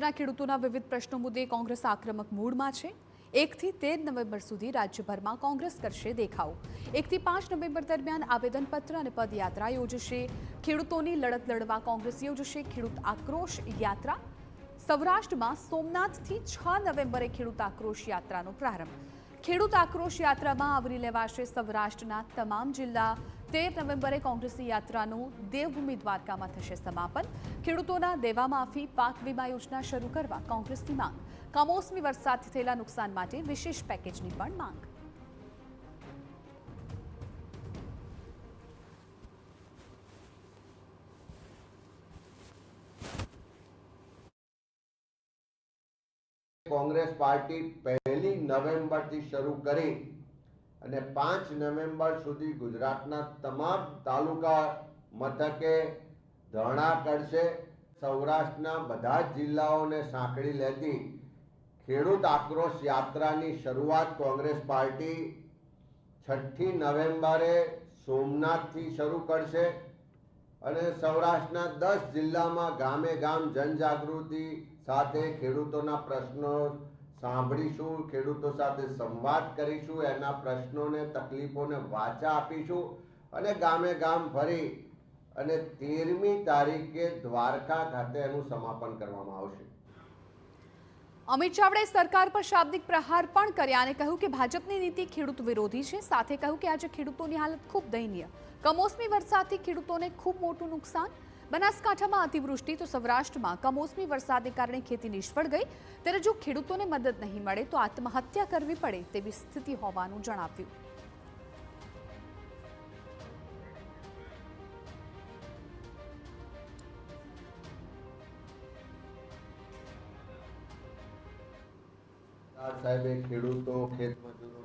રાજ્યના ખેડૂતોના વિવિધ પ્રશ્નો મુદ્દે કોંગ્રેસ આક્રમક મૂડમાં છે। 1 થી 13 નવેમ્બર સુધી રાજ્યભરમાં કોંગ્રેસ કરશે દેખાવો। 1 થી 5 નવેમ્બર દરમિયાન આવેદનપત્ર અને પદયાત્રા યોજશે। ખેડૂતોની લડત લડવા કોંગ્રેસ યોજશે ખેડૂત આક્રોશ યાત્રા। સૌરાષ્ટ્રમાં સોમનાથથી 6 નવેમ્બરે ખેડૂત આક્રોશ યાત્રાનો પ્રારંભ। ખેડૂત આક્રોશ યાત્રામાં આવરી લેવાશે સૌરાષ્ટ્રના તમામ જિલ્લા। 13 નવેમ્બરે કોંગ્રેસની યાત્રાનું દેવભૂમિ દ્વારકામાં થશે સમાપન। ખેડૂતોના દેવા માફી પાક વીમા યોજના શરૂ કરવા કોંગ્રેસની માંગ। કમોસમી વરસાદથી થયેલા નુકસાન માટે વિશેષ પેકેજની પણ માંગ। कांग्रेस पार्टी 1 नवेम्बर थी शुरू करी અને 5 નવેમ્બર સુધી ગુજરાતના તમામ તાલુકા મથકે ધરણા કરશે। સૌરાષ્ટ્રના બધા જ જિલ્લાઓને સાંકળી લેતી ખેડૂત આક્રોશ યાત્રાની શરૂઆત કોંગ્રેસ પાર્ટી 6 નવેમ્બરે સોમનાથથી શરૂ કરશે અને સૌરાષ્ટ્રના 10 જિલ્લામાં ગામે ગામ જનજાગૃતિ સાથે ખેડૂતોના પ્રશ્નો સાંભળીશું, ખેડૂતો સાથે સંવાદ કરીશું, એના પ્રશ્નોને તકલીફોને વાચા આપીશું અને ગામે ગામ ફરી અને 13મી તારીખે દ્વારકા ખાતે એનું સમાપન કરવામાં આવશે। અમિત ચાવડાએ સરકાર પર શાબ્દિક પ્રહાર પણ કર્યા અને કહ્યું કે ભાજપની નીતિ ખેડૂત વિરોધી છે। સાથે કહ્યું કે આજે ખેડૂતોની હાલત ખૂબ દયનીય। કમોસમી વરસાદથી ખેડૂતોને ખૂબ મોટું નુકસાન। બનાસકાંઠામાં અતિવૃષ્ટિ તો સૌરાષ્ટ્રમાં કમોસમી વરસાદને કારણે ખેતી નિષ્ફળ ગઈ। ત્યારે જો ખેડૂતોને મદદ નહીં મળે તો આત્મહત્યા કરવી પડે તેવી સ્થિતિ હોવાનું જણાવ્યું। સાહેબે ખેડૂતો ખેત મજૂરો